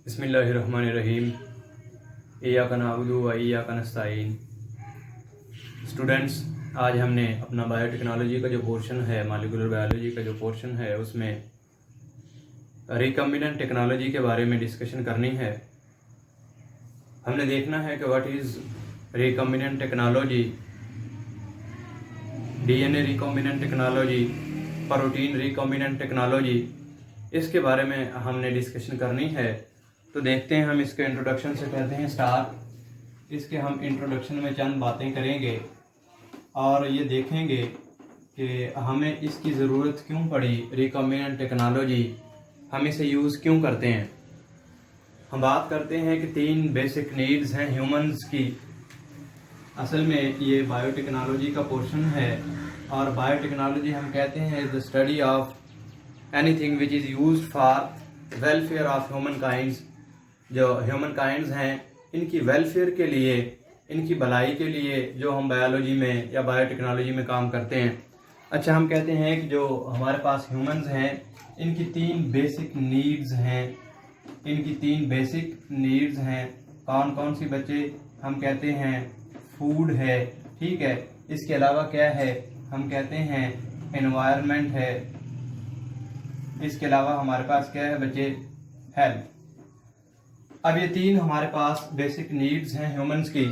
बिस्मिल्लाहिर्रहमानिर्रहीम। इय्याका नअबुदु व इय्याका नस्तईन। स्टूडेंट्स, आज हमने अपना बायोटेक्नोलॉजी का जो पोर्शन है, मॉलिक्यूलर बायोलॉजी का जो पोर्शन है, उसमें रिकम्बिनेंट टेक्नोलॉजी के बारे में डिस्कशन करनी है। हमने देखना है कि what is recombinant technology, DNA recombinant technology, protein recombinant technology, इसके बारे में हमने डिस्कशन करनी है। तो देखते हैं, हम इसके इंट्रोडक्शन से करते हैं स्टार्ट। इसके हम इंट्रोडक्शन में चंद बातें करेंगे और ये देखेंगे कि हमें इसकी ज़रूरत क्यों पड़ी, रिकम्बिनेंट टेक्नोलॉजी हम इसे यूज़ क्यों करते हैं। हम बात करते हैं कि 3 बेसिक नीड्स हैं ह्यूमंस की। असल में ये बायोटेक्नोलॉजी का पोर्शन है और बायोटेक्नोलॉजी हम कहते हैं is the study of anything which is used for welfare of human kinds. जो ह्यूमन काइंड्स हैं, इनकी वेलफेयर के लिए, इनकी भलाई के लिए जो हम बायोलॉजी में या बायोटेक्नोलॉजी में काम करते हैं। अच्छा, हम कहते हैं कि जो हमारे पास ह्यूमंस हैं, इनकी 3 बेसिक नीड्स हैं। इनकी 3 बेसिक नीड्स हैं। कौन कौन सी बच्चे? हम कहते हैं फूड है, ठीक है। इसके अलावा क्या है? हम कहते हैं एनवायरनमेंट है। इसके अलावा हमारे पास क्या है बच्चे? हेल्थ। अब ये 3 हमारे पास बेसिक नीड्स हैं ह्यूमंस की।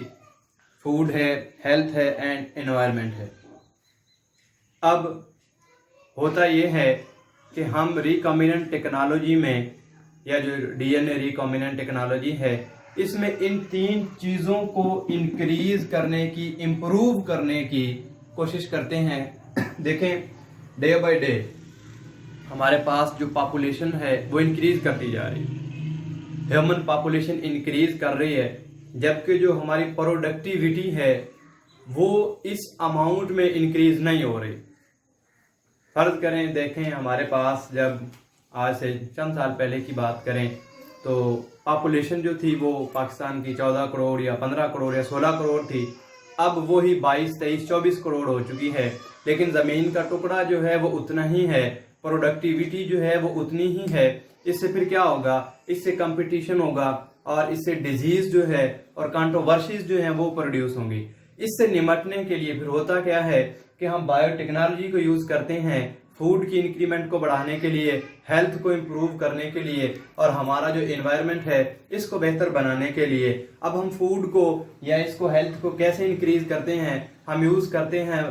फूड है, हेल्थ है एंड एनवायरनमेंट है। अब होता ये है कि हम रिकम्बिनेंट टेक्नोलॉजी में, या जो डीएनए रिकम्बिनेंट टेक्नोलॉजी है, इसमें इन 3 चीज़ों को इंक्रीज करने की, इम्प्रूव करने की कोशिश करते हैं। देखें, डे बाय डे हमारे पास जो पॉपुलेशन है वो इंक्रीज करती जा रही है। ह्यूमन पॉपुलेशन इंक्रीज कर रही है, जबकि जो हमारी प्रोडक्टिविटी है वो इस अमाउंट में इंक्रीज नहीं हो रही। फर्ज करें, देखें, हमारे पास जब आज से चंद साल पहले की बात करें तो पॉपुलेशन जो थी वो पाकिस्तान की 14 करोड़ या 15 करोड़ या 16 करोड़ थी। अब वो ही 22, 23, 24 करोड़ हो चुकी है। लेकिन ज़मीन का टुकड़ा जो है वो उतना ही है, प्रोडक्टिविटी जो है वो उतनी ही है। इससे फिर क्या होगा? इससे कंपटीशन होगा और इससे डिजीज जो है और कंट्रोवर्सीज जो है वो प्रोड्यूस होंगी। इससे निपटने के लिए फिर होता क्या है कि हम बायोटेक्नोलॉजी को यूज करते हैं फूड की इंक्रीमेंट को बढ़ाने के लिए, हेल्थ को इम्प्रूव करने के लिए और हमारा जो एनवायरनमेंट है इसको बेहतर बनाने के लिए। अब हम फूड को या इसको, हेल्थ को कैसे इंक्रीज करते हैं? हम यूज करते हैं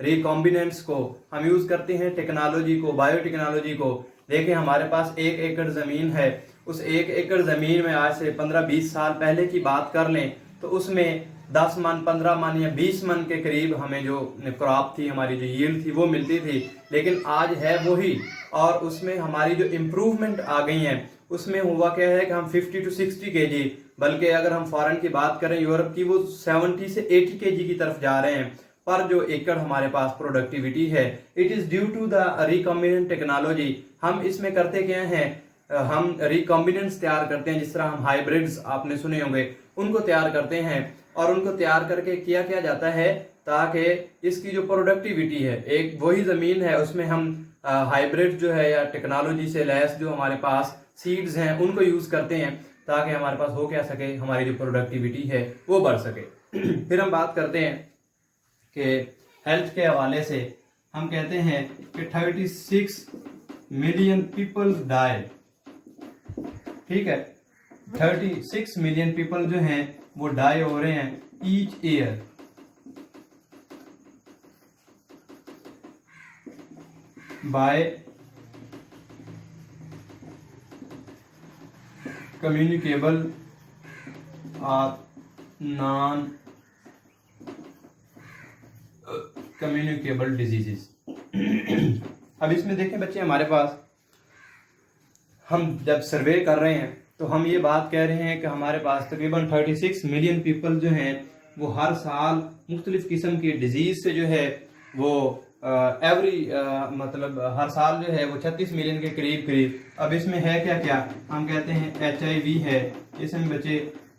रिकॉम्बिनेंट्स को, हम यूज करते हैं टेक्नोलॉजी को, बायोटेक्नोलॉजी को। देखें, हमारे पास 1 एकड़ जमीन है। उस 1 एकड़ जमीन में आज से 15-20 साल पहले की बात कर लें तो उसमें 10 मन, 15 मन या 20 मन के करीब हमें जो क्रॉप थी, हमारी जो यील्ड थी वो मिलती थी। लेकिन आज है वही, और उसमें हमारी जो इम्प्रूवमेंट आ गई है उसमें हुआ क्या है कि हम 50 to 60 kg, बल्कि अगर हम फॉरेन की बात करें यूरोप की, वो 70 से 80 kg की तरफ जा रहे हैं पर जो एकड़ हमारे पास प्रोडक्टिविटी है। It is due to the recombinant technology. हम इसमें करते क्या हैं? हम रिकम्बिनेंट्स तैयार करते हैं। जिस तरह हम हाइब्रिड्स आपने सुने होंगे, उनको तैयार करते हैं और उनको तैयार करके किया जाता है ताकि इसकी जो प्रोडक्टिविटी है, एक वही जमीन है उसमें हम हाइब्रिड जो है या टेक्नोलॉजी से लैस जो हमारे पास सीड्स हैं उनको यूज करते हैं ताकि हमारे पास हो क्या सके, हमारी जो प्रोडक्टिविटी है वो बढ़ सके। फिर हम बात करते हैं कि हेल्थ के हवाले से हम कहते हैं कि 36 मिलियन पीपल डाई, ठीक है। 36 मिलियन पीपल जो हैं वो डाई हो रहे हैं ईच ईयर। बाय कम्युनिकेबल और नॉन कम्युनिकेबल डिजीजेस। अब इसमें देखें बच्चे, हमारे पास हम जब सर्वे कर रहे हैं तो हम ये बात कह रहे हैं कि हमारे पास तकरीबन 36 मिलियन पीपल जो हैं वो हर साल मुख्तलिफ किस्म की डिजीज से जो है वो मतलब हर साल जो है वो 36 मिलियन के करीब। अब इसमें है क्या क्या? हम कहते हैं HIV है, इसमें बच्चे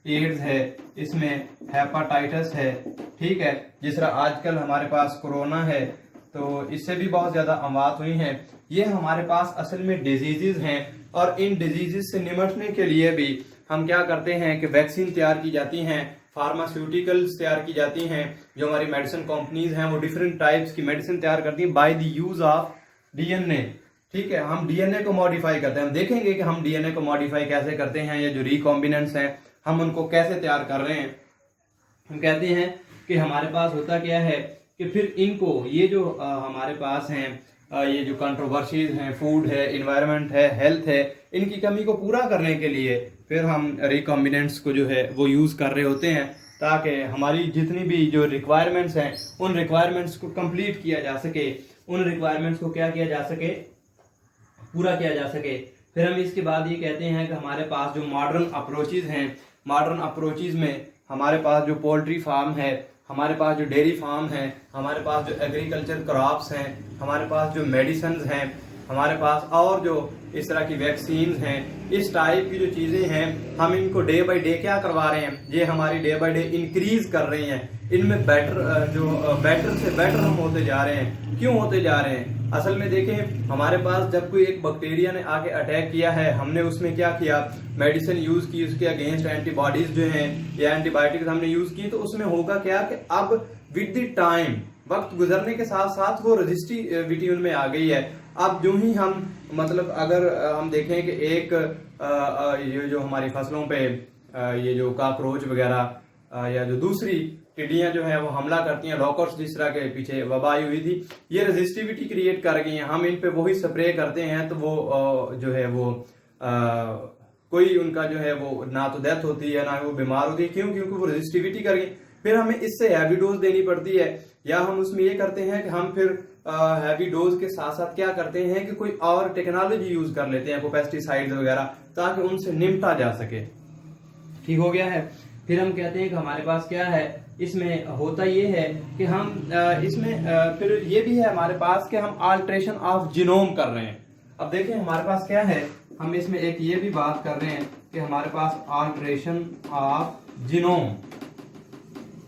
एड्स है, इसमें हेपाटाइटिस है, ठीक है। जिस तरह आजकल हमारे पास कोरोना है तो इससे भी बहुत ज़्यादा अमवात हुई हैं। ये हमारे पास असल में डिजीजेज हैं और इन डिजीजेस से निपटने के लिए भी हम क्या करते हैं कि वैक्सीन तैयार की जाती हैं, फार्मास्यूटिकल्स तैयार की जाती हैं। जो हमारी मेडिसिन कंपनीज हैं वो डिफरेंट टाइप्स की मेडिसिन तैयार करती हैं by the use of DNA. ठीक है, हम डीएनए को मॉडिफाई करते हैं। हम देखेंगे कि हम डीएनए को मॉडिफाई कैसे करते हैं, या जो रिकॉम्बिनेंट्स हैं हम उनको कैसे तैयार कर रहे हैं। हम कहते हैं कि हमारे पास होता क्या है कि फिर इनको ये जो हमारे पास हैं ये जो कंट्रोवर्सीज हैं, फूड है, इन्वायरमेंट है, हेल्थ है, इनकी कमी को पूरा करने के लिए फिर हम रिकॉम्बिनेंट्स को जो है वो यूज़ कर रहे होते हैं, ताकि हमारी जितनी भी जो रिक्वायरमेंट्स हैं उन रिक्वायरमेंट्स को कंप्लीट किया जा सके, उन रिक्वायरमेंट्स को क्या किया जा सके, पूरा किया जा सके। फिर हम इसके बाद ये कहते हैं कि हमारे पास जो मॉडर्न अप्रोचेज हैं, मॉडर्न अप्रोचेज में हमारे पास जो पोल्ट्री फार्म है, हमारे पास जो डेयरी फार्म है, हमारे पास जो एग्रीकल्चर क्रॉप्स हैं, हमारे पास जो मेडिसिन हैं, हमारे पास और जो इस तरह की वैक्सीन हैं, इस टाइप की जो चीज़ें हैं हम इनको डे बाय डे क्या करवा रहे हैं, ये हमारी डे बाय डे इंक्रीज कर रही हैं। इनमें बेटर से बेटर हम होते जा रहे हैं। क्यों होते जा रहे हैं? असल में देखें, हमारे पास जब कोई एक बैक्टीरिया ने आके अटैक किया है, हमने उसमें क्या किया, मेडिसिन यूज की, उसके अगेंस्ट एंटीबॉडीज जो हैं या एंटीबायोटिक्स हमने यूज की, तो उसमें होगा क्या कि अब विद द टाइम, वक्त गुजरने के साथ साथ वो रेजिस्टिविटी उनमें आ गई है। अब जो ही हम मतलब अगर हम देखें कि एक ये जो हमारी फसलों पे ये जो काकरोच वगैरह या जो दूसरी टिड्डियां जो है वो हमला करती हैं, लॉकर्स जिस तरह के पीछे वबा आई हुई थी, ये रेजिस्टिविटी क्रिएट कर गई हैं। हम इन पे वही स्प्रे करते हैं तो वो जो है वो कोई उनका जो है वो ना तो डेथ होती है ना वो बीमार होती है। क्यों? क्योंकि वो रेजिस्टिविटी कर गई। फिर हमें इससे हैवी डोज देनी पड़ती है, या हम उसमें ये करते हैं कि हम फिर हैवी डोज के साथ साथ क्या करते हैं कि कोई और टेक्नोलॉजी यूज कर लेते हैं, पेस्टिसाइड्स वगैरह, ताकि उनसे निपटा जा सके। ठीक हो गया है। फिर हम कहते हैं कि हमारे पास क्या है, इसमें होता ये है कि हम इसमें फिर ये भी है हमारे पास कि हम अल्ट्रेशन ऑफ जीनोम कर रहे हैं। अब देखें हमारे पास क्या है, हम इसमें एक ये भी बात कर रहे हैं कि हमारे पास अल्ट्रेशन ऑफ जीनोम,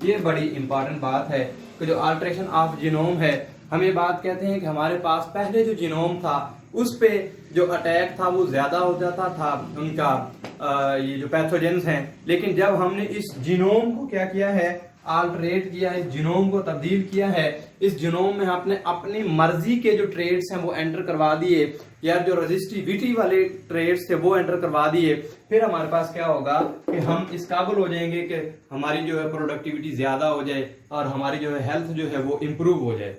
ये बड़ी इंपॉर्टेंट बात है कि जो अल्ट्रेशन ऑफ जीनोम है, हम ये बात कहते हैं कि हमारे पास पहले जो जीनोम था उस पे जो अटैक था वो ज्यादा हो जाता था उनका ये जो पैथोजेंस हैं, लेकिन जब हमने इस जीनोम को क्या किया है, अल्टरेट किया है, जीनोम को तब्दील किया है, इस जीनोम में आपने अपनी मर्जी के जो ट्रेड्स हैं वो एंटर करवा दिए, या जो रजिस्टिविटी वाले ट्रेड्स थे वो एंटर करवा दिए, फिर हमारे पास क्या होगा कि हम इस काबिल हो जाएंगे कि हमारी जो है प्रोडक्टिविटी ज्यादा हो जाए और हमारी जो है हेल्थ जो है वो इम्प्रूव हो जाए।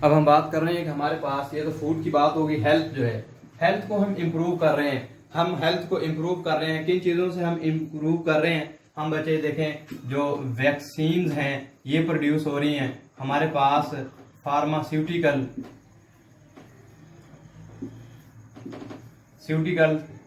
अब हम बात कर रहे हैं कि हमारे पास ये तो फूड की बात होगी, हेल्थ जो है, हेल्थ को हम इम्प्रूव कर रहे हैं। हम हेल्थ को इम्प्रूव कर रहे हैं, किन चीज़ों से हम इम्प्रूव कर रहे हैं? हम बच्चे देखें, जो वैक्सीन्स हैं ये प्रोड्यूस हो रही हैं, हमारे पास फार्मास्यूटिकल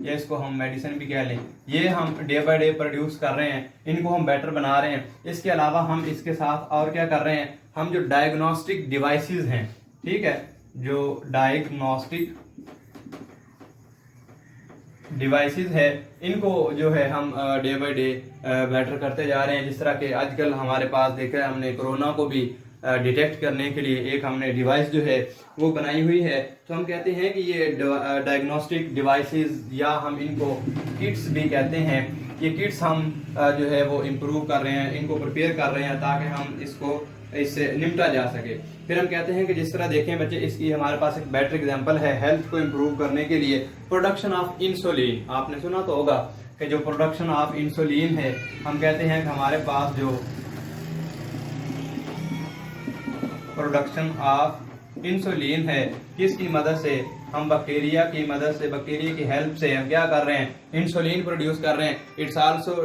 या इसको हम मेडिसिन भी कह लें, ये हम डे बाय डे प्रोड्यूस कर रहे हैं, इनको हम बेटर बना रहे हैं। इसके अलावा हम इसके साथ और क्या कर रहे हैं, हम जो डायग्नोस्टिक डिवाइसेस हैं, ठीक है, जो डायग्नोस्टिक डिवाइसेस है, इनको जो है हम डे बाय डे बेटर करते जा रहे हैं। जिस तरह के आजकल हमारे पास देखा है, हमने कोरोना को भी डिटेक्ट करने के लिए एक हमने डिवाइस जो है वो बनाई हुई है। तो हम कहते हैं कि ये डायग्नोस्टिक डिवाइसेस, या हम इनको किट्स भी कहते हैं, ये किट्स हम जो है वो इम्प्रूव कर रहे हैं, इनको प्रिपेयर कर रहे हैं ताकि हम इससे निपटा जा सके। फिर हम कहते हैं कि जिस तरह देखें बच्चे, इसकी हमारे पास एक बेटर एग्जांपल है हेल्थ को इम्प्रूव करने के लिए, प्रोडक्शन ऑफ इंसुलिन। आपने सुना तो होगा कि जो प्रोडक्शन ऑफ इंसुलिन है, हम कहते हैं कि हमारे पास जो प्रोडक्शन ऑफ इंसुलिन है, किसकी मदद से, हम बैक्टीरिया की मदद से, बैक्टीरिया की हेल्प से हम क्या कर रहे हैं, इंसुलिन प्रोड्यूस कर रहे हैं। It's also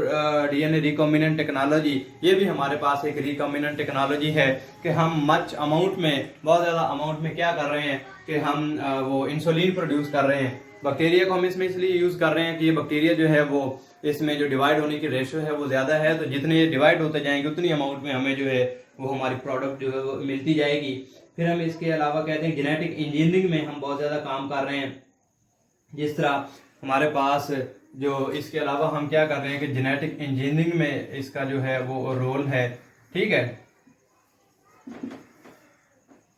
DNA recombinant technology, ये भी हमारे पास एक रिकॉम्बिनेंट टेक्नोलॉजी है कि हम मच अमाउंट में, बहुत ज़्यादा अमाउंट में क्या कर रहे हैं कि हम वो इंसुलिन प्रोड्यूस कर रहे हैं। बैक्टीरिया को हम इसमें इसलिए यूज़ कर रहे हैं कि ये बैक्टीरिया जो है वो, इसमें जो डिवाइड होने की रेशो है वो ज़्यादा है, तो जितने ये डिवाइड होते जाएंगे उतनी अमाउंट में हमें जो है वो हमारी प्रोडक्ट जो है वो मिलती जाएगी। फिर हम इसके अलावा कहते हैं जेनेटिक इंजीनियरिंग में हम बहुत ज़्यादा काम कर रहे हैं। जिस तरह हमारे पास जो इसके अलावा हम क्या कर रहे हैं कि जेनेटिक इंजीनियरिंग में इसका जो है वो रोल है, ठीक है।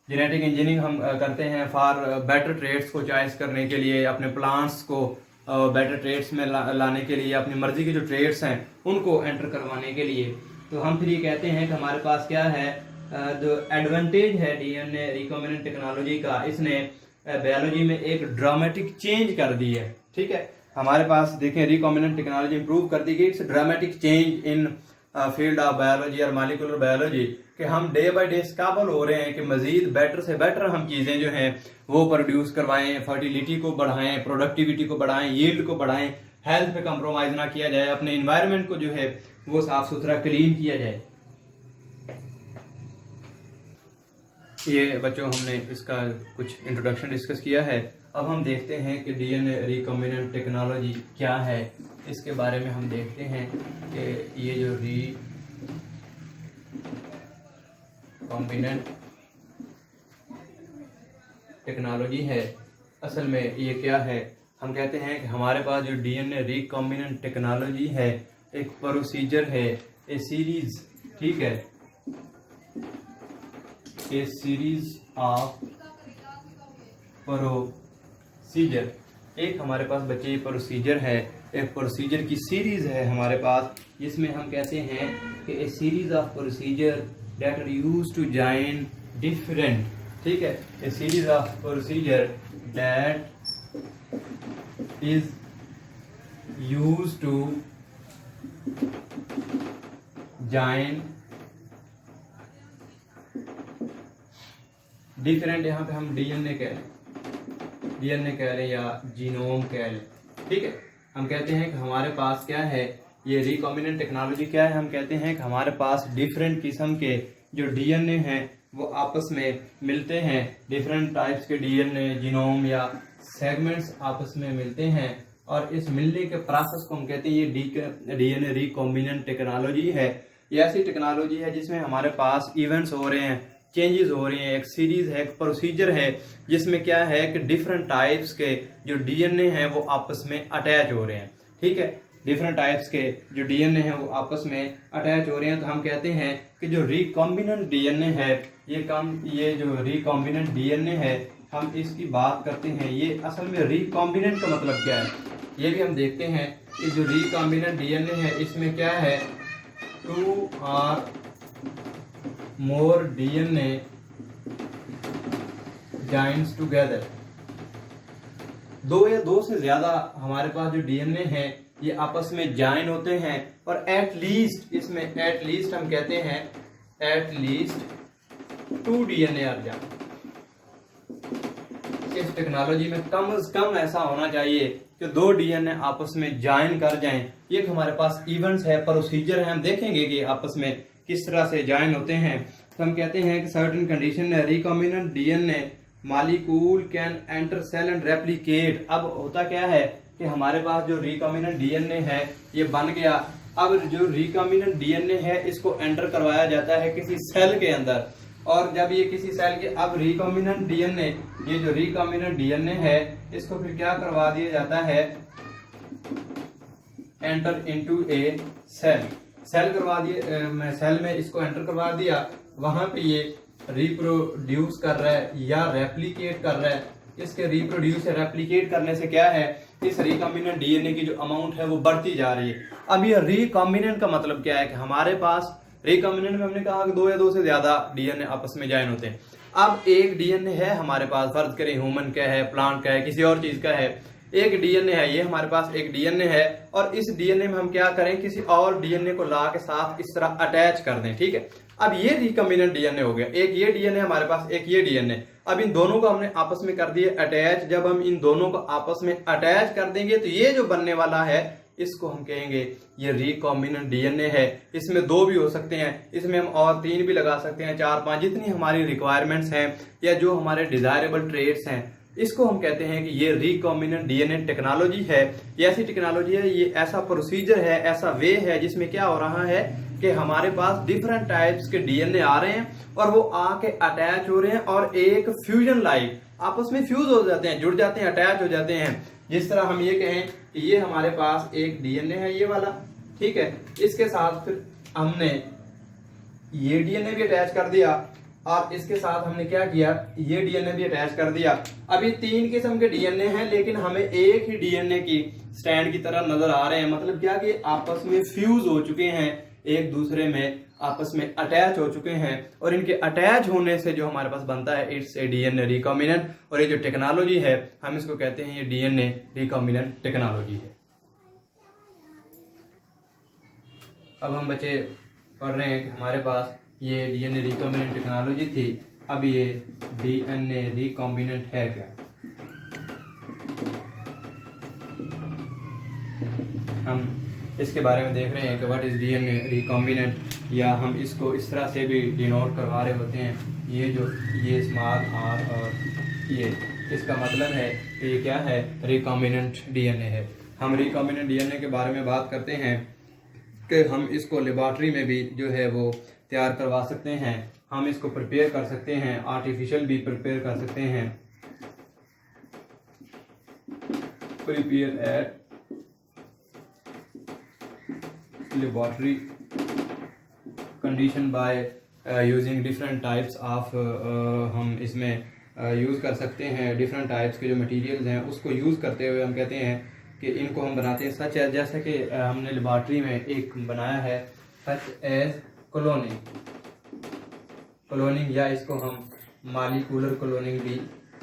जेनेटिक इंजीनियरिंग हम करते हैं फॉर बेटर ट्रेड्स को चॉइस करने के लिए, अपने प्लांट्स को बेटर ट्रेड्स में लाने के लिए, अपनी मर्जी के जो ट्रेड्स हैं उनको एंटर करवाने के लिए। तो हम फिर ये कहते हैं कि हमारे पास क्या है, जो एडवांटेज है डीएनए रिकॉम्बिनेंट टेक्नोलॉजी का, इसने बायोलॉजी में एक ड्रामेटिक चेंज कर दी है। ठीक है, हमारे पास देखें रिकॉम्बिनेंट टेक्नोलॉजी इंप्रूव कर दी गई। It's dramatic change in field of biology और मॉलिक्यूलर बायोलॉजी, कि हम डे बाय डे काबल हो रहे हैं कि मजीद बेटर से बेटर हम चीजें जो हैं वो प्रोड्यूस करवाएं, फर्टिलिटी को बढ़ाएं, प्रोडक्टिविटी को बढ़ाएं, यील्ड को बढ़ाएं, हेल्थ पे कंप्रोमाइज ना किया जाए, अपने इन्वायरमेंट को जो है वो साफ सुथरा क्लीन किया जाए। ये बच्चों हमने इसका कुछ इंट्रोडक्शन डिस्कस किया है। अब हम देखते हैं कि डीएनए रिकॉम्बिनेंट टेक्नोलॉजी क्या है, इसके बारे में हम देखते हैं कि ये जो रिकॉम्बिनेंट टेक्नोलॉजी है असल में ये क्या है। हम कहते हैं कि हमारे पास जो डीएनए रिकॉम्बिनेंट टेक्नोलॉजी है एक प्रोसीजर है, ए सीरीज, ठीक है, ए सीरीज ऑफ प्रोसीजर। एक हमारे पास बच्चे प्रोसीजर है, एक प्रोसीजर की सीरीज है हमारे पास, जिसमें हम कहते हैं कि a series of procedure that are used to join different, ठीक है, a series of procedure that is used to join different, यहाँ पे हम डीएनए कह रहे हैं या जीनोम कह लें। ठीक है, हम कहते हैं कि हमारे पास क्या है, ये रिकॉम्बिनेंट टेक्नोलॉजी क्या है, हम कहते हैं कि हमारे पास डिफरेंट किस्म के जो डीएनए हैं वो आपस में मिलते हैं, डिफरेंट टाइप्स के डीएनए जीनोम या सेगमेंट्स आपस में मिलते हैं, और इस मिलने के प्रोसेस को हम कहते हैं ये डीएनए रिकॉम्बिनेंट टेक्नोलॉजी है। ये ऐसी टेक्नोलॉजी है जिसमें हमारे पास इवेंट्स हो रहे हैं, चेंजेस हो रही हैं, एक सीरीज है, एक प्रोसीजर है, जिसमें क्या है कि डिफरेंट टाइप्स के जो डीएनए हैं वो आपस में अटैच हो रहे हैं। ठीक है, डिफरेंट टाइप्स के जो डीएनए हैं वो आपस में अटैच हो रहे हैं। तो हम कहते हैं कि जो रिकॉम्बिनेंट डीएनए है, ये जो रिकॉम्बिनेंट डीएनए है हम इसकी बात करते हैं, ये असल में रिकॉम्बिनेंट का मतलब क्या है ये भी हम देखते हैं कि जो रिकॉम्बिनेंट डीएनए है इसमें क्या है, 2 और more DNA joins together, दो या दो से ज्यादा हमारे पास जो डीएनए हैं ये आपस में ज्वाइन होते हैं, और एटलीस्ट इसमें एटलीस्ट हम कहते हैं एटलीस्ट 2 डीएनए आर जाए। इस टेक्नोलॉजी में कम से कम ऐसा होना चाहिए कि 2 डीएनए आपस में ज्वाइन कर जाएं। ये हमारे पास इवेंट्स है, प्रोसीजर है, हम देखेंगे कि आपस में किस तरह से ज्वाइन होते हैं। तो हम कहते हैं कि certain condition recombinant DNA molecule can enter cell and replicate. अब होता क्या है कि हमारे पास जो रिकॉम्बिनेंट डीएनए है ये बन गया, अब जो रिकॉम्बिनेंट डीएनए है इसको एंटर करवाया जाता है किसी सेल के अंदर, और जब ये किसी सेल के, अब रिकॉम्बिनेंट डीएनए, ये जो रिकॉम्बिनेंट डीएनए है इसको फिर क्या करवा दिया जाता है, एंटर इनटू ए सेल करवा दिए, सेल में इसको एंटर करवा दिया, वहां पे ये रिप्रोड्यूस कर रहा है या रेप्लिकेट कर रहा है। इसके रिप्रोड्यूस या रेप्लिकेट करने से क्या है, इस रिकॉम्बिनेंट डीएनए की जो अमाउंट है वो बढ़ती जा रही है। अब ये रिकॉम्बिनेंट का मतलब क्या है कि हमारे पास रिकॉम्बिनेंट में हमने कहा कि 2 या 2 से ज्यादा डीएनए आपस में ज्वाइन होते हैं। अब एक डीएनए है हमारे पास, फर्ज करें ह्यूमन का है, प्लांट का है, किसी और चीज का है, एक डीएनए है, ये हमारे पास एक डीएनए है, और इस डीएनए में हम क्या करें, किसी और डीएनए को ला के साथ इस तरह अटैच कर दें। ठीक है, अब ये रिकॉम्बिनेंट डीएनए हो गया, एक ये डीएनए हमारे पास, एक ये डीएनए। अब इन दोनों को हमने आपस में कर दिए अटैच। जब हम इन दोनों को आपस में अटैच कर देंगे तो ये जो बनने वाला है इसको हम कहेंगे ये रिकॉम्बिनेंट डीएनए है। इसमें 2 भी हो सकते हैं, इसमें हम और 3 भी लगा सकते हैं, 4, 5, जितनी हमारी रिक्वायरमेंट्स हैं या जो हमारे डिजायरेबल ट्रेट्स हैं, इसको हम कहते हैं कि ये रिकॉम्बिनेंट डीएनए टेक्नोलॉजी है। ये ऐसी टेक्नोलॉजी है, ये ऐसा प्रोसीजर है, ऐसा वे है जिसमें क्या हो रहा है कि हमारे पास डिफरेंट टाइप्स के डीएनए आ रहे हैं और वो आके अटैच हो रहे हैं और एक फ्यूजन लाइक आपस में फ्यूज हो जाते हैं, जुड़ जाते हैं, अटैच हो जाते हैं। जिस तरह हम ये कहें कि ये हमारे पास एक डीएनए है ये वाला, ठीक है, इसके साथ फिर हमने ये डीएनए भी अटैच कर दिया, और इसके साथ हमने क्या किया, ये डीएनए भी अटैच कर दिया। अब ये 3 किस्म के डीएनए हैं, लेकिन हमें एक ही डीएनए की स्टैंड की तरह नजर आ रहे हैं। मतलब क्या कि आपस में फ्यूज हो चुके हैं, एक दूसरे में आपस में अटैच हो चुके हैं, और इनके अटैच होने से जो हमारे पास बनता है इट्स ए डीएनए रिकॉम्बिनेंट। और ये जो टेक्नोलॉजी है हम इसको कहते हैं ये डीएनए रिकॉम्बिनेंट टेक्नोलॉजी है। अब हम बच्चे पढ़ रहे हैं कि हमारे पास ये डीएनए रिकॉम्बिनेंट टेक्नोलॉजी थी, अब ये डीएनए रिकॉम्बिनेंट है क्या। हम इसके बारे में देख रहे हैं कि व्हाट इज डीएनए रिकॉम्बिनेंट, या हम इसको इस तरह से भी डिनोट करवा रहे होते हैं। ये स्मॉल आर और ये, इसका मतलब है कि ये क्या है, रिकॉम्बिनेंट डीएनए है। हम रिकॉम्बिनेंट डीएनए के बारे में बात करते हैं कि हम इसको लेबॉर्ट्री में भी जो है वो तैयार करवा सकते हैं, हम इसको प्रिपेयर कर सकते हैं, आर्टिफिशियल भी प्रिपेयर कर सकते हैं, prepare at laboratory condition by using different types of, हम इसमें यूज़ कर सकते हैं डिफरेंट टाइप्स के जो मटेरियल्स हैं उसको यूज़ करते हुए हम कहते हैं कि इनको हम बनाते हैं सच है, जैसे कि हमने लेबॉर्ट्री में एक बनाया है सच एज क्लोनिंग, या इसको हम मॉलिक्यूलर क्लोनिंग भी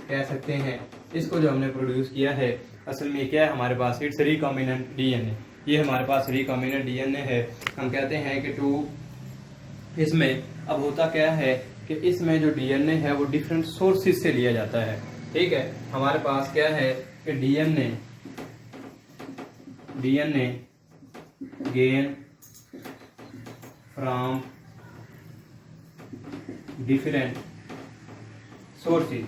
कह सकते हैं। इसको जो हमने प्रोड्यूस किया है असल में क्या है हमारे पास, इट्स रिकॉम्बिनेंट डीएनए। ये हमारे पास रिकॉम्बिनेंट डीएनए है। हम कहते हैं कि इसमें अब होता क्या है कि इसमें जो डीएनए है वो डिफरेंट सोर्सेज से लिया जाता है। ठीक है, हमारे पास क्या है कि DNA gain from different sources.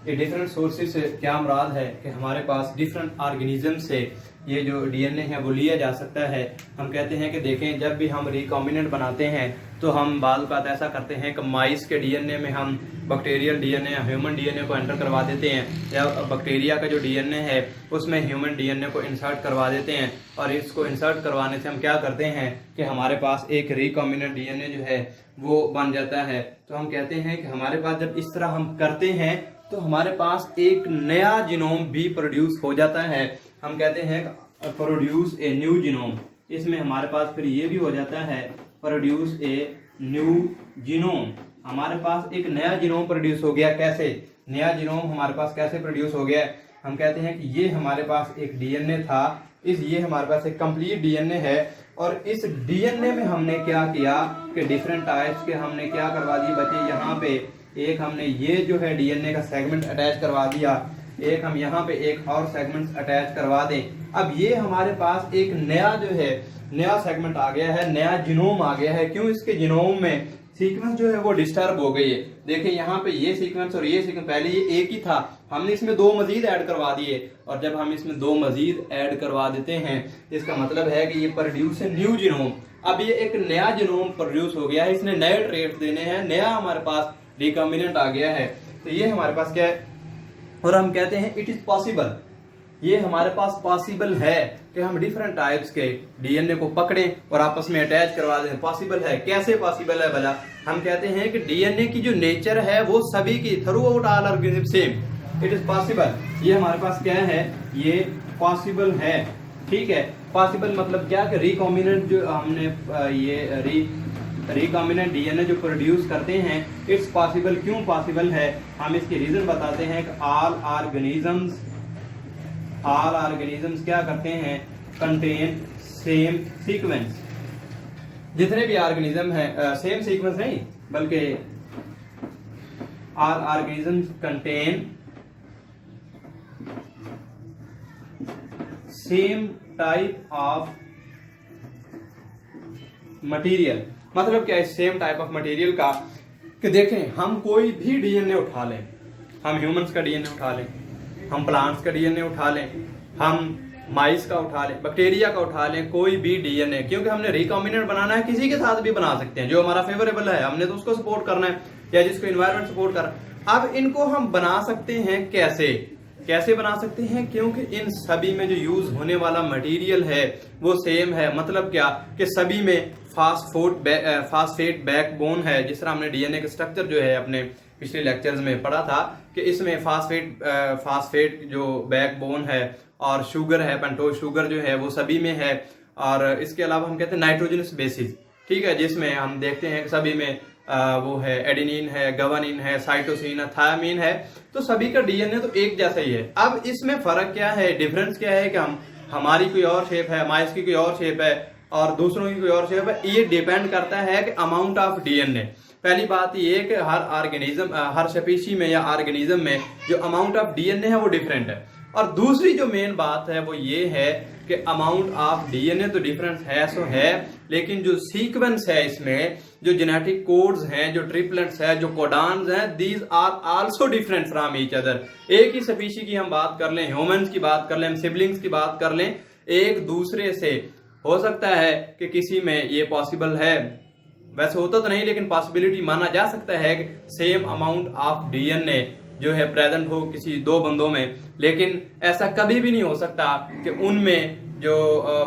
ये डिफरेंट सोर्सेज से क्या मुराद है कि हमारे पास डिफरेंट ऑर्गेनिज्म से ये जो डीएनए है वो लिया जा सकता है। हम कहते हैं कि देखें, जब भी हम रिकॉम्बिनेंट बनाते हैं तो हम बाल बात ऐसा करते हैं कि माइस के डीएनए में हम बैक्टीरियल डीएनए या ह्यूमन डीएनए को एंटर करवा देते हैं, या बैक्टीरिया का जो डीएनए है उसमें ह्यूमन डीएनए को इंसर्ट करवा देते हैं। और इसको इंसर्ट करवाने से हम क्या करते हैं कि हमारे पास एक रिकॉम्बिनेंट डीएनए जो है वो बन जाता है। तो हम कहते हैं कि हमारे पास जब इस तरह हम करते हैं तो हमारे पास एक नया जीनोम भी प्रोड्यूस हो जाता है। हम कहते हैं प्रोड्यूस ए न्यू जीनोम। इसमें हमारे पास फिर ये भी हो जाता है प्रोड्यूस ए न्यू जीनोम। हमारे पास एक नया जीनोम प्रोड्यूस हो गया। कैसे नया जीनोम हमारे पास कैसे प्रोड्यूस हो गया? हम कहते हैं कि ये हमारे पास एक डीएनए था, ये हमारे पास एक कंप्लीट डीएनए है, और इस डीएनए में हमने क्या किया कि डिफरेंट टाइप्स के हमने क्या करवा दिए बच्चे, यहाँ पे एक हमने ये जो है डीएनए का सेगमेंट अटैच करवा दिया, एक हम यहाँ पे एक और सेगमेंट अटैच करवा दें। अब ये हमारे पास एक नया जो है नया सेगमेंट आ गया है, नया जीनोम आ गया है। क्यों? इसके जीनोम में सीक्वेंस जो है वो डिस्टर्ब हो गई है। देखिए यहाँ पे ये सीक्वेंस और ये सीक्वेंस, पहले ये एक ही था, हमने इसमें 2 मजीद ऐड करवा दिए, और जब हम इसमें 2 मजीद ऐड करवा देते हैं इसका मतलब है कि ये प्रोड्यूस है न्यू जीनोम। अब ये एक नया जीनोम प्रोड्यूस हो गया है, इसने नए ट्रेट देने हैं, नया हमारे पास रिकॉम्बिनेंट आ गया है। तो ये हमारे पास क्या है, और हम कहते हैं इट इज पॉसिबल, ये हमारे पास पॉसिबल है कि हम डिफरेंट टाइप्स के डीएनए को पकड़ें और आपस में अटैच करवा दें। पॉसिबल है। कैसे पॉसिबल है भला? हम कहते हैं कि डीएनए की जो नेचर है वो सभी की through out all organism same, it is possible. ये हमारे पास क्या है, ये पॉसिबल है। ठीक है, पॉसिबल मतलब क्या कि रिकॉम्बिनेंट जो हमने ये रिकॉम्बिनेंट डीएनए जो प्रोड्यूस करते हैं इट्स पॉसिबल। क्यों पॉसिबल है? हम इसकी रीजन बताते हैं कि ऑल ऑर्गेनिजम्स क्या करते हैं, कंटेन सेम सीक्वेंस। जितने भी ऑर्गेनिज्म हैं सेम सीक्वेंस नहीं बल्कि all organisms contain same type of material. मतलब क्या है सेम टाइप ऑफ मटेरियल का? कि देखें, हम कोई भी डीएनए उठा लें, हम ह्यूमंस का डीएनए उठा लें, हम प्लांट्स का डीएनए उठा लें, हम माइस का उठा लें, बैक्टीरिया का उठा लें, कोई भी डीएनए, क्योंकि हमने रिकॉम्बिनेंट बनाना है, किसी के साथ भी बना सकते हैं जो हमारा फेवरेबल है, हमने तो उसको सपोर्ट करना है या जिसको एनवायरनमेंट सपोर्ट कर। अब इनको हम बना सकते हैं कैसे? कैसे बना सकते हैं? क्योंकि इन सभी में जो यूज होने वाला मटेरियल है वो सेम है। मतलब क्या कि सभी में फास्फेट बैकबोन है। जिस तरह हमने डीएनए का स्ट्रक्चर जो है अपने पिछले लेक्चर्स में पढ़ा था कि इसमें फास्फेट जो बैकबोन है और शुगर है, पेंटोज शुगर जो है वो सभी में है। और इसके अलावा हम कहते हैं नाइट्रोजनस बेसिस, ठीक है, जिसमें हम देखते हैं सभी में वो है एडेनिन है, गवानिन है, साइटोसिन है, थायामीन है। तो सभी का डीएनए तो एक जैसा ही है। अब इसमें फर्क क्या है, डिफरेंस क्या है कि हमारी कोई और शेप है, माइस की कोई और शेप है और दूसरों की कोई और शेप है। ये डिपेंड करता है कि अमाउंट ऑफ डीएनए। पहली बात ये कि हर स्पीशी में या ऑर्गेनिज्म में जो अमाउंट ऑफ डीएनए है वो डिफरेंट है। और दूसरी जो मेन बात है वो ये है कि अमाउंट ऑफ डीएनए तो डिफरेंस है सो है, लेकिन जो सीक्वेंस है इसमें, जो जेनेटिक कोड्स हैं, जो ट्रिपलेट्स है, जो कोडान्स हैं, these are also different from each other. एक ही स्पीशी की हम बात कर लें, ह्यूमंस की बात कर लें, हम सिबलिंग्स की बात कर लें, एक दूसरे से हो सकता है कि किसी में ये पॉसिबल है, वैसे होता तो नहीं लेकिन पॉसिबिलिटी माना जा सकता है कि सेम अमाउंट ऑफ डीएनए जो है प्रेजेंट हो किसी दो बंदों में, लेकिन ऐसा कभी भी नहीं हो सकता कि उनमें जो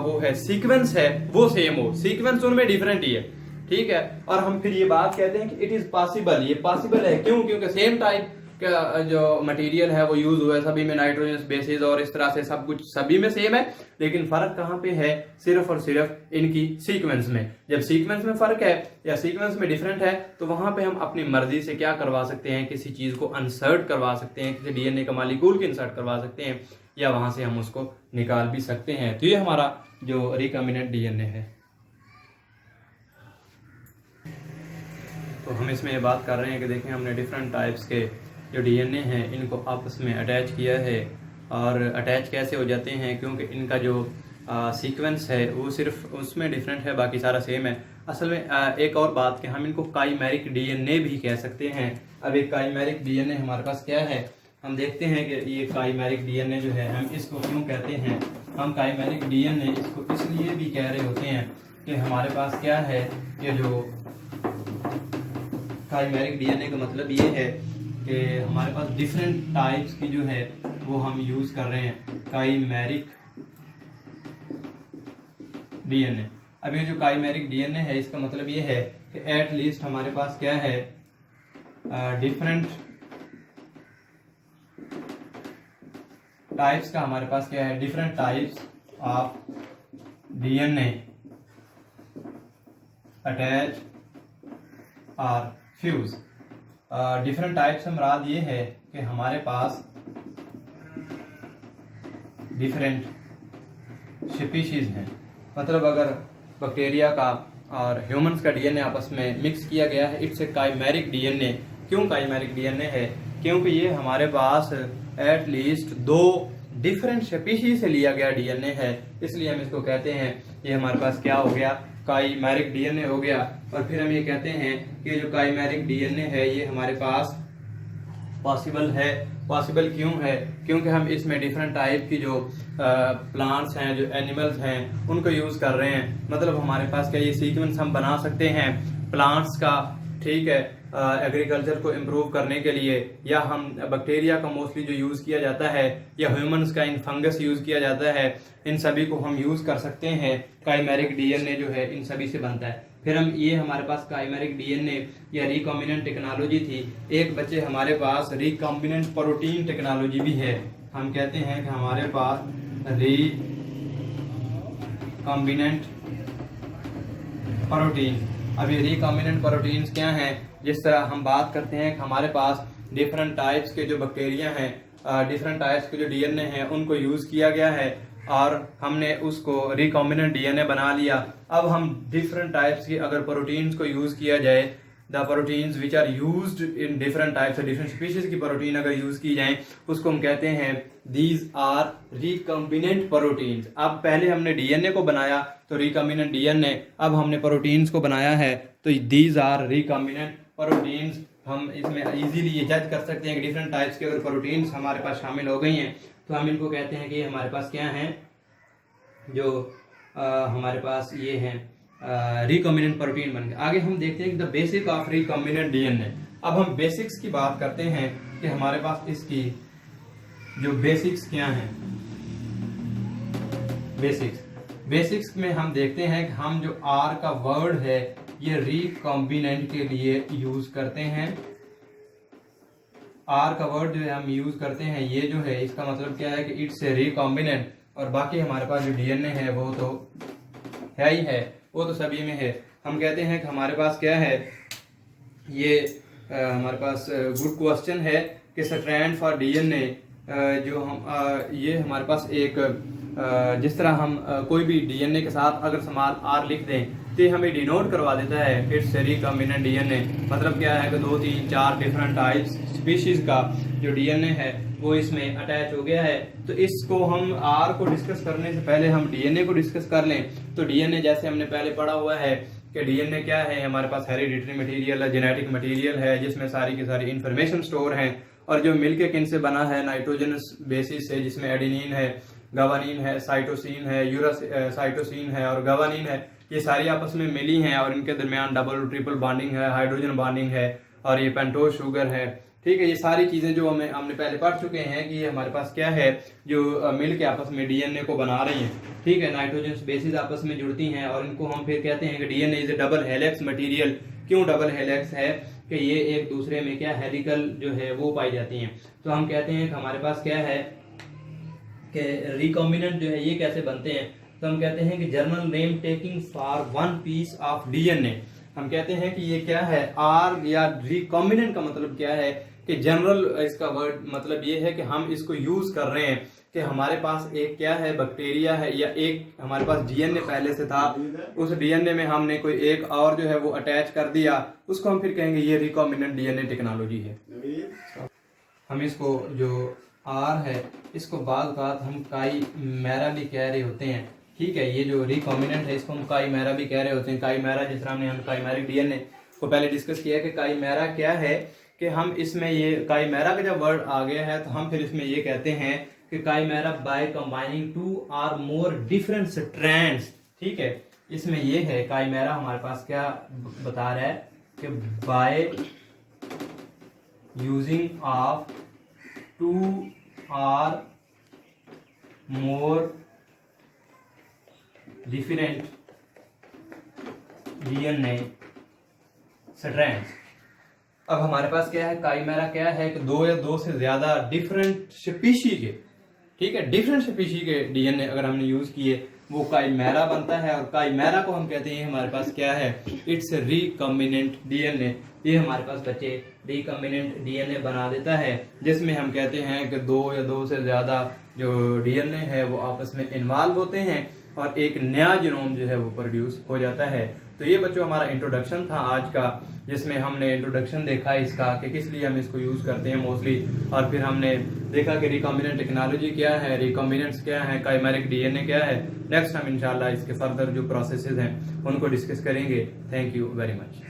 वो है सीक्वेंस है वो सेम हो। सीक्वेंस उनमें डिफरेंट ही है, ठीक है। और हम फिर ये बात कहते हैं कि इट इज पॉसिबल। ये पॉसिबल है क्यों? क्योंकि सेम टाइप का जो मटेरियल है वो यूज हुआ है सभी में, नाइट्रोजन बेसिस और इस तरह से सब कुछ सभी में सेम है, लेकिन फर्क कहाँ पे है? सिर्फ और सिर्फ इनकी सीक्वेंस में। जब सीक्वेंस में फर्क है या सीक्वेंस में डिफरेंट है तो वहां पे हम अपनी मर्जी से क्या करवा सकते हैं, किसी चीज को इंसर्ट करवा सकते हैं, किसी डीएनए का मॉलिक्यूल को इंसर्ट करवा सकते हैं या वहां से हम उसको निकाल भी सकते हैं। तो ये हमारा जो रिकॉम्बिनेंट डीएनए है। तो हम इसमें ये बात कर रहे हैं कि देखें हमने डिफरेंट टाइप्स के जो डीएनए हैं इनको आपस में अटैच किया है। और अटैच कैसे हो जाते हैं? क्योंकि इनका जो सीक्वेंस है वो सिर्फ उसमें डिफरेंट है, बाकी सारा सेम है। असल में एक और बात कि हम इनको काइमेरिक डीएनए भी कह सकते हैं। अब एक काइमेरिक डीएनए हमारे पास क्या है, हम देखते हैं कि ये काइमेरिक डीएनए जो है हम इसको क्यों कहते हैं। हम काइमेरिक डीएनए इसको इसलिए भी कह रहे होते हैं कि हमारे पास क्या है, ये जो काइमेरिक डीएनए का मतलब ये है कि हमारे पास डिफरेंट टाइप्स की जो है वो हम यूज कर रहे हैं काइमेरिक डीएनए। अब ये जो काइमेरिक डीएनए है इसका मतलब ये है कि एट लीस्ट हमारे पास क्या है, डिफरेंट टाइप्स का हमारे पास क्या है, different types of DNA attach और फ्यूज। डिफरेंट टाइप्स से मुराद ये है कि हमारे पास डिफरेंट स्पीशीज हैं। मतलब अगर बैक्टीरिया का और ह्यूमंस का डीएनए आपस में मिक्स किया गया है, इट्स ए काइमेरिक डीएनए। क्यों काइमेरिक डीएनए है? क्योंकि ये हमारे पास एट लीस्ट दो डिफरेंट स्पीशीज से लिया गया डीएनए है, इसलिए हम इसको कहते हैं ये हमारे पास क्या हो गया, काइमेरिक डीएनए हो गया। और फिर हम ये कहते हैं कि जो काइमेरिक डीएनए है ये हमारे पास पॉसिबल है। पॉसिबल क्यों है? क्योंकि हम इसमें डिफरेंट टाइप की जो प्लांट्स हैं, जो एनिमल्स हैं, उनको यूज कर रहे हैं। मतलब हमारे पास क्या ये सीक्वेंस हम बना सकते हैं प्लांट्स का, ठीक है, एग्रीकल्चर को इम्प्रूव करने के लिए, या हम बैक्टीरिया का मोस्टली जो यूज किया जाता है, या ह्यूमंस का इन फंगस यूज किया जाता है, इन सभी को हम यूज कर सकते हैं। काइमेरिक डीएनए जो है इन सभी से बनता है। फिर हम ये हमारे पास काइमेरिक डीएनए या रिकॉम्बिनेंट टेक्नोलॉजी थी। एक बच्चे हमारे पास रिकॉम्बिनेंट प्रोटीन टेक्नोलॉजी भी है। हम कहते हैं कि हमारे पास रिकॉम्बिनेंट प्रोटीन। अब ये रिकॉम्बिनेंट प्रोटीन्स क्या हैं? जिस तरह हम बात करते हैं कि हमारे पास डिफरेंट टाइप्स के जो बैक्टीरिया हैं, डिफरेंट टाइप्स के जो डीएनए हैं उनको यूज किया गया है और हमने उसको रिकॉम्बिनेंट डीएनए बना लिया। अब हम डिफरेंट टाइप्स की अगर प्रोटीन्स को यूज किया जाए, the proteins which are used in different types, different species की प्रोटीन अगर यूज की जाए उसको हम कहते हैं दीज आर रिकॉम्बिनेंट प्रोटीन्स। अब पहले हमने डीएनए को बनाया तो रिकॉम्बिनेंट डीएनए, अब हमने प्रोटीन्स को बनाया है तो दीज आर रिकॉम्बिनेंट प्रोटीन्स। हम इसमें इजीली ये जज कर सकते हैं कि डिफरेंट टाइप्स के अगर प्रोटीन्स हमारे पास शामिल हो गई हैं तो हम इनको कहते हैं कि हमारे पास क्या हैं, जो हमारे पास ये हैं रिकॉम्बिनेंट प्रोटीन बन गए। आगे हम देखते हैं कि the basic of recombinant DNA. अब हम बेसिक्स की बात करते हैं कि हमारे पास इसकी जो बेसिक्स क्या हैं। बेसिक्स में हम देखते हैं कि हम जो आर का वर्ड है ये रिकॉम्बिनेंट के लिए यूज करते हैं। आर का वर्ड जो है हम यूज करते हैं, ये जो है इसका मतलब क्या है कि इट्स ए रिकॉम्बिनेंट। और बाकी हमारे पास जो डीएनए है वो तो है ही है, वो तो सभी में है। हम कहते हैं कि हमारे पास क्या है, ये हमारे पास गुड क्वेश्चन है कि स्ट्रैंड फॉर डीएनए जो हम ये हमारे पास एक जिस तरह हम कोई भी डीएनए के साथ अगर समान आर लिख दें तो ये हमें डिनोट करवा देता है इट्स रिकॉम्बिनेंट डीएनए। मतलब क्या है कि 2, 3, 4 डिफरेंट टाइप्स स्पीशीज का जो डीएनए है वो इसमें अटैच हो गया है। तो इसको हम आर को डिस्कस करने से पहले हम डीएनए को डिस्कस कर लें। तो डीएनए जैसे हमने पहले पढ़ा हुआ है कि डीएनए क्या है, हमारे पास हेरिडिटरी मटेरियल है, जेनेटिक मटेरियल है जिसमें सारी की सारी इंफॉर्मेशन स्टोर है। और जो मिलके किन से बना है, नाइट्रोजनस बेसिस है जिसमें एडेनिन है, गवानीन है, साइटोसिन है, साइटोसिन है और गवानीन है। ये सारी आपस में मिली हैं और इनके दरमियान डबल ट्रिपल बॉन्डिंग है, हाइड्रोजन बॉन्डिंग है और ये पेंटोज शुगर है। ठीक है, ये सारी चीजें जो हमने पहले पढ़ चुके हैं कि ये हमारे पास क्या है जो मिल के आपस में डीएनए को बना रही हैं। ठीक है, नाइट्रोजन बेसिस आपस में जुड़ती हैं और इनको हम फिर कहते हैं कि DNA is A double helix material. क्यों डबल हेलिक्स है कि ये एक दूसरे में क्या हेलिकल जो है वो पाई जाती हैं। तो हम कहते हैं कि हमारे पास क्या है कि रिकॉम्बिनेंट जो है ये कैसे बनते हैं। तो हम कहते हैं कि general name taking for one piece of DNA. हम कहते हैं कि ये क्या है, आर या रिकॉम्बिनेंट का मतलब क्या है कि जनरल इसका वर्ड मतलब ये है कि हम इसको यूज कर रहे हैं कि हमारे पास एक क्या है बैक्टीरिया है या एक हमारे पास डीएनए पहले से था, उस डीएनए में हमने कोई एक और जो है वो अटैच कर दिया, उसको हम फिर कहेंगे ये रिकॉम्बिनेंट डीएनए टेक्नोलॉजी है। हम इसको जो आर है इसको बाद बात हम काई मैरा भी कह रहे होते हैं। ठीक है, ये जो रिकॉम्बिनेंट है इसको हम काई मैरा भी कह रहे होते हैं। काई मैरा जिस तरह हमने हम काईमेरिक डीएनए को पहले डिस्कस किया कि काई मैरा क्या है कि हम इसमें ये काई मैरा का जब वर्ड आ गया है तो हम फिर इसमें ये कहते हैं कि chimera by combining 2 or more different strands. ठीक है, इसमें ये है काई मैरा हमारे पास क्या बता रहा है कि by using of 2 or more different DNA strands. अब हमारे पास क्या है, काईमेरा क्या है कि 2 या 2 से ज्यादा डिफरेंट स्पीशी के, ठीक है, डिफरेंट स्पीशी के डीएनए अगर हमने यूज किए वो काईमेरा बनता है। और काईमेरा को हम कहते हैं हमारे पास क्या है, इट्स रिकॉम्बिनेंट डीएनए। ये हमारे पास बच्चे रिकॉम्बिनेंट डीएनए बना देता है जिसमें हम कहते हैं कि 2 या 2 से ज्यादा जो डीएनए है वो आपस में इन्वॉल्व होते हैं और एक नया जीनोम जो है वो प्रोड्यूस हो जाता है। तो ये बच्चों हमारा इंट्रोडक्शन था आज का, जिसमें हमने इंट्रोडक्शन देखा इसका कि किस लिए हम इसको यूज करते हैं मोस्टली, और फिर हमने देखा कि रिकॉम्बिनेंट टेक्नोलॉजी क्या है, रिकॉम्बिनेंट्स क्या है, काईमेरिक डीएनए क्या है। नेक्स्ट हम इंशाल्लाह इसके फर्दर जो प्रोसेसेस हैं उनको डिस्कस करेंगे। Thank you very much.